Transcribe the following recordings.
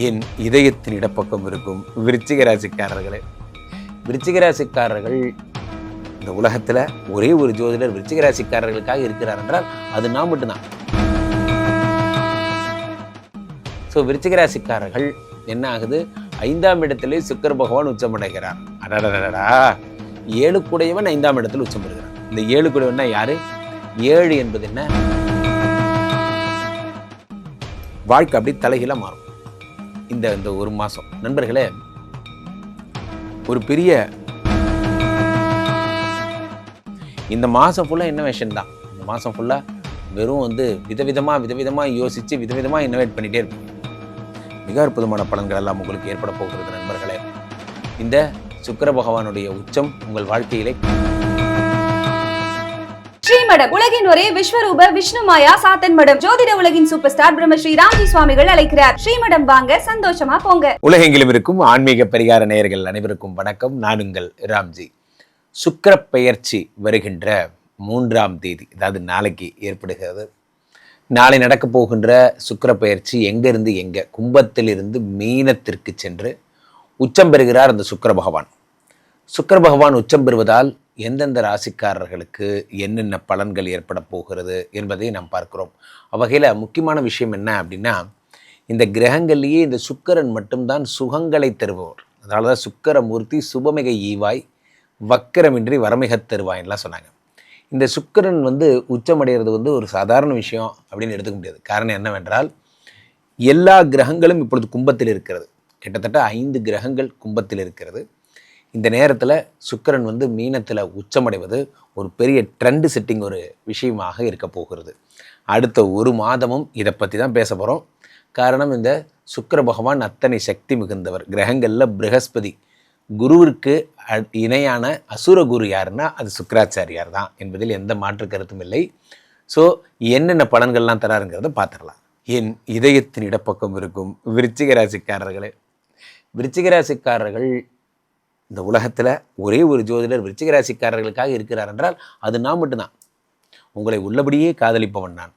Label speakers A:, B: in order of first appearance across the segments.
A: என் இதயத்தின் இடப்பக்கம் இருக்கும் விருச்சிக ராசிக்காரர்களே, விருச்சிக ராசிக்காரர்கள் இந்த உலகத்தில் ஒரே ஒரு ஜோதிடர் விருச்சிக ராசிக்காரர்களுக்காக இருக்கிறார் என்றால் அது நான் மட்டும்தான். ஸோ விருச்சிக ராசிக்காரர்கள் என்ன ஆகுது, 5ஆம் இடத்திலே சுக்கிர பகவான் உச்சமடைகிறார். அடடடடா, 7 கூடையவன் 5ஆம் இடத்தில் உச்சம் பெறுகிறார். இந்த 7 கூடையவன்னா யாரு? 7 என்பது என்ன? வாழ்க்கை அப்படி தலைகீழ மாறும் இந்த ஒரு மாசம். நண்பர்களே, ஒரு பெரிய இந்த மாசம் ஃபுல்லா இன்னோவேஷன் தான். இந்த மாசம் ஃபுல்லா வெறும் விதவிதமா யோசிச்சு விதவிதமா இன்னோவேட் பண்ணிட்டே இருப்பீங்க. மிக அற்புதமான பலன்கள் எல்லாம் உங்களுக்கு ஏற்பட போகிறது நண்பர்களே. இந்த சுக்கிர பகவானுடைய உச்சம் உங்கள் வாழ்க்கையிலே
B: ஸ்ரீமடம், உலகின் ஒரே விஸ்வரூப விஷ்ணு மாயா சாத்தன் மடம். ஜோதிட உலகின் சூப்பர் ஸ்டார் பிரம்மஸ்ரீ ராம்ஜி சுவாமிகள் அழைக்கிறார். ஸ்ரீமடம் வாங்க, சந்தோஷமா போங்க.
A: உலகெங்கிலும் இருக்கும் ஆன்மீக பரிகார நேயர்கள் அனைவருக்கும் வணக்கம். நான் உங்கள் ராம்ஜி. சுக்கிர பெயர்ச்சி வருகின்ற 3ஆம் தேதி, அதாவது நாளைக்கு ஏற்படுகிறது. நாளை நடக்க போகின்ற சுக்கிர பெயர்ச்சி எங்கிருந்து எங்க? கும்பத்திலிருந்து மீனத்திற்கு சென்று உச்சம் பெறுகிறார் அந்த சுக்கிர பகவான். சுக்கிர பகவான் உச்சம் பெறுவதால் எந்தெந்த ராசிக்காரர்களுக்கு என்னென்ன பலன்கள் ஏற்பட போகிறது என்பதை நாம் பார்க்கிறோம். அவ்வகையில் முக்கியமான விஷயம் என்ன அப்படின்னா, இந்த கிரகங்கள்லேயே இந்த சுக்கிரன் மட்டும்தான் சுகங்களை தருபவர். அதனால தான் சுக்கிரமூர்த்தி சுபமிக ஈவாய் வக்கரமின்றி வரமிக தருவாய்லாம் சொன்னாங்க. இந்த சுக்கிரன் உச்சமடைகிறது ஒரு சாதாரண விஷயம் அப்படின்னு எடுத்துக்க முடியாது. காரணம் என்னவென்றால், எல்லா கிரகங்களும் இப்பொழுது கும்பத்தில் இருக்கிறது. கிட்டத்தட்ட 5 கிரகங்கள் கும்பத்தில் இருக்கிறது. இந்த நேரத்தில் சுக்கிரன் மீனத்தில் உச்சமடைவது ஒரு பெரிய ட்ரெண்ட் செட்டிங் ஒரு விஷயமாக இருக்க போகிறது. அடுத்த ஒரு மாதமும் இதை பற்றி தான் பேச போகிறோம். காரணம், இந்த சுக்கிர பகவான் அத்தனை சக்தி மிகுந்தவர். கிரகங்களில் ப்ரஹஸ்பதி குருவிற்கு இணையான அசுர குரு யாருன்னா அது சுக்கிராச்சாரியார் தான் என்பதில் எந்த மாற்று கருத்தும் இல்லை. ஸோ என்னென்ன பலன்கள்லாம் தராருங்கிறத பார்த்துடலாம். என் இதயத்தின் இடப்பக்கம் இருக்கும் விருச்சிக ராசிக்காரர்களே, விருச்சிக ராசிக்காரர்கள் இந்த உலகத்தில் ஒரே ஒரு ஜோதிடர் விருச்சிக ராசிக்காரர்களுக்காக இருக்கிறார் என்றால் அது நான் மட்டும்தான். உங்களை உள்ளபடியே காதலிப்பவன் நான்.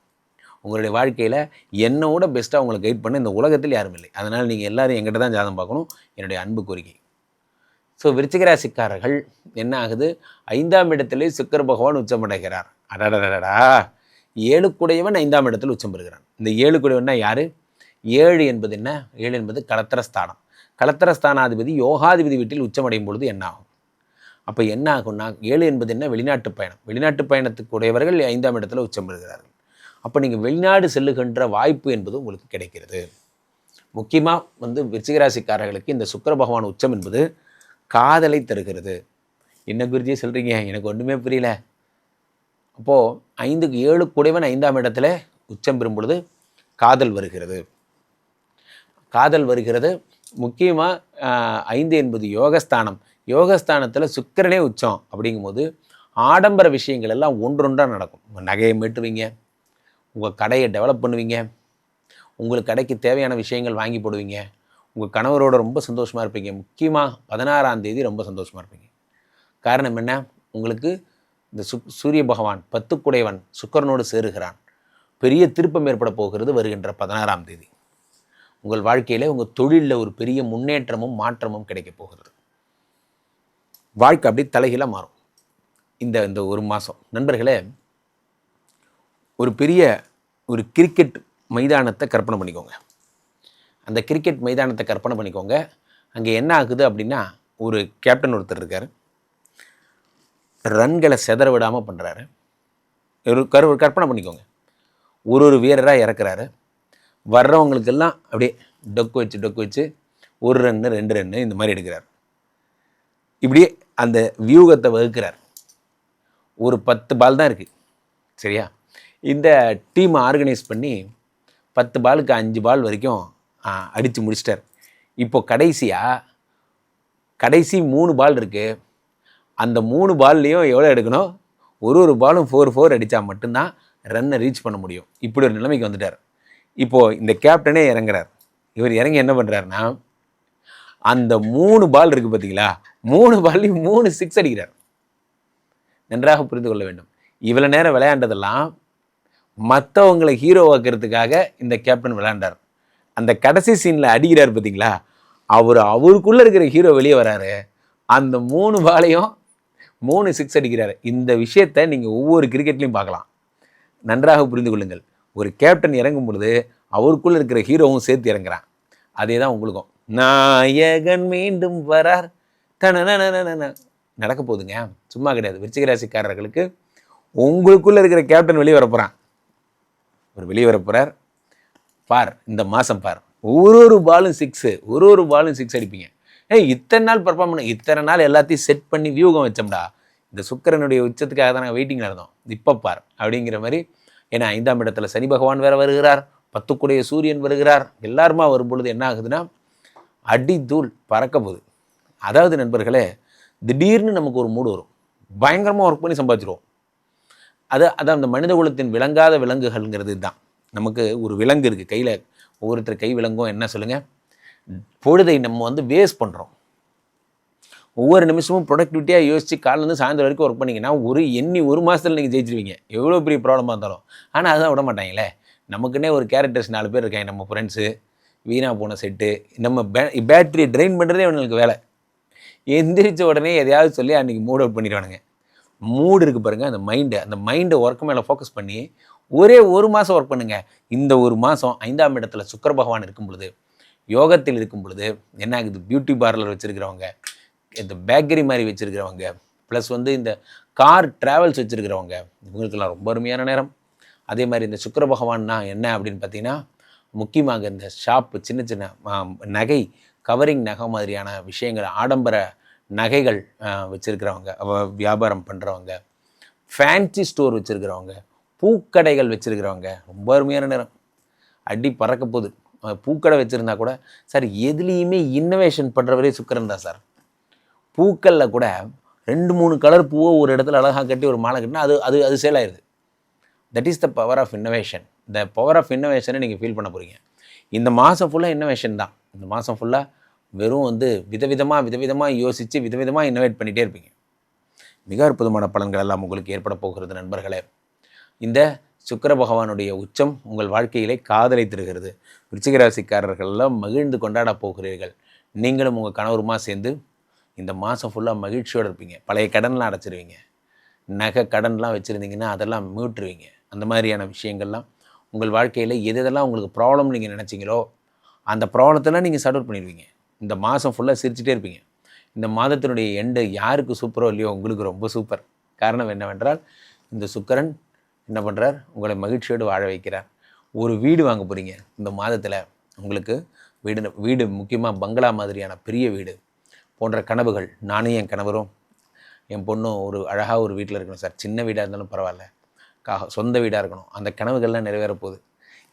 A: உங்களுடைய வாழ்க்கையில் என்னோட பெஸ்ட்டாக உங்களை கைட் பண்ண இந்த உலகத்தில் யாரும் இல்லை. அதனால் நீங்கள் எல்லோரும் எங்கிட்ட தான் ஜாதகம் பார்க்கணும், என்னுடைய அன்பு கோரிக்கை. ஸோ விருச்சிக ராசிக்காரர்கள் என்ன ஆகுது, 5ஆம் இடத்திலே சுக்கிர பகவான் உச்சமடைகிறார். அடடடடா, 7 கூடையவன் 5ஆம் இடத்தில் உச்சம் பெறுகிறான். இந்த 7 கூடையவன்னா யார்? 7 என்பது என்ன? 7 என்பது கலத்திரஸ்தானம். கலத்திரஸ்தானாதிபதி யோகாதிபதி வீட்டில் உச்சமடையும் பொழுது என்ன ஆகும்? அப்போ என்ன ஆகும்னா, 7 என்பது என்ன? வெளிநாட்டு பயணம். வெளிநாட்டு பயணத்துக்கு உடையவர்கள் 5ஆம் இடத்துல உச்சம் பெறுகிறார்கள். அப்போ நீங்கள் வெளிநாடு செல்லுகின்ற வாய்ப்பு என்பது உங்களுக்கு கிடைக்கிறது. முக்கியமாக விருச்சிகராசிக்காரர்களுக்கு இந்த சுக்கிர பகவான் உச்சம் என்பது காதலை தருகிறது. என்ன குருஜி சொல்கிறீங்க, எனக்கு ஒன்றுமே புரியல. அப்போது 7 கூடையவன் 5ஆம் இடத்துல உச்சம் பெறும் பொழுது காதல் வருகிறது. காதல் வருகிறது. முக்கியமாக 5 என்பது யோகஸ்தானம். யோகஸ்தானத்தில் சுக்கிரனே உச்சம். அப்படிங்கும்போது ஆடம்பர விஷயங்கள் எல்லாம் ஒன்றொன்றாக நடக்கும். உங்கள் நகையை மீட்டுவீங்க, உங்கள் கடையை டெவலப் பண்ணுவீங்க, உங்களுக்கு கடைக்கு தேவையான விஷயங்கள் வாங்கி போடுவீங்க, உங்கள் கணவரோட ரொம்ப சந்தோஷமாக இருப்பீங்க. முக்கியமாக 16ஆம் தேதி ரொம்ப சந்தோஷமாக இருப்பீங்க. காரணம் என்ன? உங்களுக்கு இந்த சூரிய பகவான் 10 கூடையவன் சுக்கிரனோடு சேருகிறான். பெரிய திருப்பம் ஏற்பட போகிறது வருகின்ற 16ஆம் தேதி. உங்கள் வாழ்க்கையில் உங்கள் தொழிலில் ஒரு பெரிய முன்னேற்றமும் மாற்றமும் கிடைக்க போகிறது. வாழ்க்கை அப்படி தலைகீழ மாறும் இந்த ஒரு மாதம். நண்பர்களே, ஒரு பெரிய கிரிக்கெட் மைதானத்தை கற்பனை பண்ணிக்கோங்க. அந்த கிரிக்கெட் மைதானத்தை கற்பனை பண்ணிக்கோங்க. அங்கே என்ன ஆகுது அப்படின்னா, ஒரு கேப்டன் ஒருத்தர் இருக்கார். ரன்களை செதற விடாமல் பண்ணுறாரு. ஒரு கற்பனை பண்ணிக்கோங்க. ஒரு வீரராக இறக்குறாரு. வர்றவங்களுக்கெல்லாம் அப்படியே டொக்கு வச்சு 1 ரன்னு 2 ரன்னு இந்த மாதிரி எடுக்கிறார். இப்படியே அந்த வியூகத்தை வகுக்கிறார். ஒரு 10 பால் தான் இருக்குது, சரியா? இந்த டீமை ஆர்கனைஸ் பண்ணி 10 பாலுக்கு 5 பால் வரைக்கும் அடித்து முடிச்சிட்டார். இப்போ கடைசி 3 பால் இருக்குது. அந்த 3 பால்லையும் எவ்வளோ எடுக்கணும்? ஒரு பாலும் 4 அடித்தா மட்டும்தான் ரன்னை ரீச் பண்ண முடியும். இப்படி ஒரு நிலைமைக்கு வந்துட்டார். இப்போது இந்த கேப்டனே இறங்குறார். இவர் இறங்கி என்ன பண்ணுறாருன்னா, அந்த 3 பால் இருக்குது பார்த்தீங்களா, 3 பால்லையும் 3 6 அடிக்கிறார். நன்றாக புரிந்து கொள்ள வேண்டும். இவ்வளோ நேரம் விளையாண்டதெல்லாம் மற்றவங்களை ஹீரோவாக்கிறதுக்காக இந்த கேப்டன் விளையாண்டார். அந்த கடைசி சீனில் அடிக்கிறார் பார்த்தீங்களா, அவருக்குள்ளே இருக்கிற ஹீரோ வெளியே வராரு, அந்த 3 பாலையும் 3 6 அடிக்கிறாரு. இந்த விஷயத்தை நீங்கள் ஒவ்வொரு கிரிக்கெட்லையும் பார்க்கலாம். நன்றாக புரிந்து கொள்ளுங்கள். ஒரு கேப்டன் இறங்கும் பொழுது அவருக்குள்ளே இருக்கிற ஹீரோவும் சேர்த்து இறங்குறான். அதே தான் உங்களுக்கும். நாயகன் மீண்டும் வரார் நடக்க போகுதுங்க, சும்மா கிடையாது. விருச்சிக ராசிக்காரர்களுக்கு உங்களுக்குள்ளே இருக்கிற கேப்டன் வெளியே வரப்போகிறான். ஒரு வெளியே வரப்போகிறார். பார், இந்த மாதம் பார், ஒரு பாலும் 6, ஒரு பாலும் 6 அடிப்பீங்க. இத்தனை நாள் பர்ஃபார்ம் பண்ண, இத்தனை நாள் எல்லாத்தையும் செட் பண்ணி வியூகம் வச்சோம்டா. இந்த சுக்கிரனுடைய உச்சத்துக்காக தான் நாங்கள் வெயிட்டிங்கில் இருந்தோம். இப்போ பார் அப்படிங்கிற மாதிரி. ஏன்னா 5ஆம் இடத்துல சனி பகவான் வேறு வருகிறார், 10 சூரியன் வருகிறார். எல்லாருமா வரும் பொழுது என்ன ஆகுதுன்னா அடி தூள் பறக்க போகுது. அதாவது நண்பர்களே, திடீர்னு நமக்கு ஒரு மூடு வரும், பயங்கரமாக ஒர்க் பண்ணி சம்பாதிச்சிருவோம். அதான் அந்த மனித குலத்தின் விளங்காத விலங்குகள்ங்கிறது தான். நமக்கு ஒரு விலங்கு இருக்குது கையில், ஒவ்வொருத்தர் கை விலங்கும் என்ன சொல்லுங்கள், பொழுதை நம்ம வேஸ்ட் பண்ணுறோம். ஒவ்வொரு நிமிஷமும் ப்ரொடக்டிவிட்டியாக யோசித்து காலையிலேருந்து சாயந்தரம் வரைக்கும் ஒர்க் பண்ணிங்கன்னா ஒரு மாதத்தில் நீங்கள் ஜெயிச்சிருவீங்க, எவ்வளோ பெரிய ப்ராப்ளமாக இருந்தாலும். ஆனால் அதுதான் விட மாட்டாங்களே. நமக்குன்னே ஒரு கேரக்டர்ஸ் 4 பேர் இருக்காங்க, நம்ம ஃப்ரெண்ட்ஸு, வீணாக போன செட்டு. நம்ம பேட்டரியை ட்ரெயின் பண்ணுறதே அவங்களுக்கு வேலை. எந்திரிச்ச உடனே எதையாவது சொல்லி அன்றைக்கி மூட் அவுட் பண்ணிடுவானுங்க. மூடு இருக்குது பாருங்கள், அந்த மைண்டை ஒர்க் மேலே ஃபோக்கஸ் பண்ணி ஒரு மாதம் ஒர்க் பண்ணுங்கள். இந்த ஒரு மாதம் 5ஆம் இடத்துல சுக்கிர பகவான் இருக்கும் பொழுது, யோகத்தில் இருக்கும் பொழுது என்ன ஆகுது, பியூட்டி பார்லர் வச்சுருக்கிறவங்க, இந்த பேக்கரி மாதிரி வச்சுருக்கிறவங்க, ப்ளஸ் இந்த கார் ட்ராவல்ஸ் வச்சுருக்கிறவங்க, இவங்களுக்கெல்லாம் ரொம்ப அருமையான நேரம். அதே மாதிரி இந்த சுக்கிர பகவான்னா என்ன அப்படின்னு பார்த்தீங்கன்னா, முக்கியமாக இந்த ஷாப்பு, சின்ன சின்ன நகை, கவரிங் நகை மாதிரியான விஷயங்கள், ஆடம்பர நகைகள் வச்சுருக்கிறவங்க, வியாபாரம் பண்ணுறவங்க, ஃபேன்சி ஸ்டோர் வச்சுருக்கிறவங்க, பூக்கடைகள் வச்சுருக்கிறவங்க, ரொம்ப அருமையான நேரம். அடி பறக்க போகுது. பூக்கடை வச்சுருந்தா கூட சார் எதுலேயுமே இன்னோவேஷன் பண்ணுறவரே சுக்கிரன் தான் சார். பூக்களில் கூட 2-3 கலர் பூவை ஒரு இடத்துல அழகாக கட்டி ஒரு மாலை கட்டினா அது சேல் ஆயிடுது. That is the power of innovation. இந்த பவர் ஆஃப் இன்னோவேஷனை நீங்கள் ஃபீல் பண்ண போகிறீங்க. இந்த மாதம் ஃபுல்லாக இன்னோவேஷன் தான். இந்த மாதம் ஃபுல்லாக வெறும் விதவிதமாக யோசித்து விதவிதமாக இன்னோவேட் பண்ணிகிட்டே இருப்பீங்க. மிக அற்புதமான பலன்கள் எல்லாம் உங்களுக்கு ஏற்பட போகிறது நண்பர்களே. இந்த சுக்கிர பகவானுடைய உச்சம் உங்கள் வாழ்க்கையிலே காதலை தருகிறது. விருச்சிக ராசிக்காரர்களெல்லாம் மகிழ்ந்து கொண்டாட போகிறீர்கள். நீங்களும் உங்கள் கணவருமா சேர்ந்து இந்த மாதம் ஃபுல்லாக மகிழ்ச்சியோடு இருப்பீங்க. பழைய கடன்லாம் அடைச்சிருவீங்க. நகை கடன்லாம் வச்சுருந்தீங்கன்னா அதெல்லாம் மீட்டுருவீங்க. அந்த மாதிரியான விஷயங்கள்லாம் உங்கள் வாழ்க்கையில் எதெல்லாம் உங்களுக்கு ப்ராப்ளம் நீங்கள் நினச்சிங்களோ அந்த ப்ராப்ளத்தெல்லாம் நீங்கள் சார்ட் அவுட் பண்ணிடுவீங்க. இந்த மாதம் ஃபுல்லாக சிரிச்சிட்டே இருப்பீங்க. இந்த மாதத்தினுடைய எண்டு யாருக்கு சூப்பரோ இல்லையோ உங்களுக்கு ரொம்ப சூப்பர். காரணம் என்னவென்றால் இந்த சுக்கிரன் என்ன பண்ணுறார், உங்களை மகிழ்ச்சியோடு வாழ வைக்கிறார். ஒரு வீடு வாங்க போகிறீங்க இந்த மாதத்தில். உங்களுக்கு வீடு முக்கியமாக பங்களா மாதிரியான பெரிய வீடு போன்ற கனவுகள், நானும் என் கணவரும் என் பொண்ணும் ஒரு அழகாக ஒரு வீட்டில் இருக்கணும் சார். சின்ன வீடாக இருந்தாலும் பரவாயில்ல, சொந்த வீடாக இருக்கணும். அந்த கனவுகள்லாம் நிறைவேற போகுது.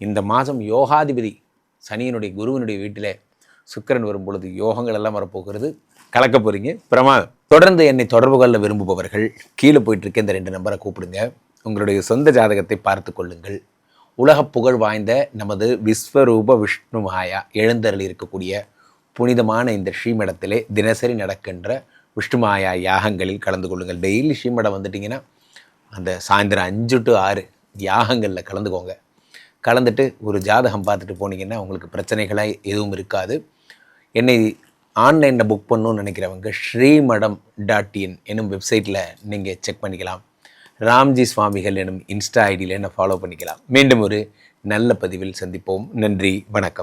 A: இந்த மாதம் யோகாதிபதி சனியினுடைய குருவினுடைய வீட்டிலே சுக்கிரன் வரும் பொழுது யோகங்கள் எல்லாம் வரப்போகிறது. கலக்க போகிறீங்க, பிரமாதம். தொடர்ந்து என்னை தொடர்பு கொள்ள விரும்புபவர்கள் கீழே போயிட்டுருக்க இந்த 2 நம்பரை கூப்பிடுங்க. உங்களுடைய சொந்த ஜாதகத்தை பார்த்து கொள்ளுங்கள். உலக புகழ் வாய்ந்த நமது விஸ்வரூப விஷ்ணு மாயா எழுந்தருளி இருக்கக்கூடிய புனிதமான இந்த ஸ்ரீமடத்திலே தினசரி நடக்கின்ற விஷ்ணுமாயா யாகங்களில் கலந்து கொள்ளுங்கள். டெய்லி ஸ்ரீமடம் வந்துட்டிங்கன்னா அந்த சாயந்தரம் 5 to 6 யாகங்களில் கலந்துக்கோங்க. கலந்துட்டு ஒரு ஜாதகம் பார்த்துட்டு போனீங்கன்னா உங்களுக்கு பிரச்சனைகளாக எதுவும் இருக்காது. என்னை ஆன்லைனில் புக் பண்ணணும்னு நினைக்கிறவங்க ஸ்ரீமடம்.in எனும் வெப்சைட்டில் நீங்கள் செக் பண்ணிக்கலாம். ராம்ஜி சுவாமிகள் எனும் இன்ஸ்டா ஐடியில் என்ன ஃபாலோ பண்ணிக்கலாம். மீண்டும் ஒரு நல்ல பதிவில் சந்திப்போம். நன்றி, வணக்கம்.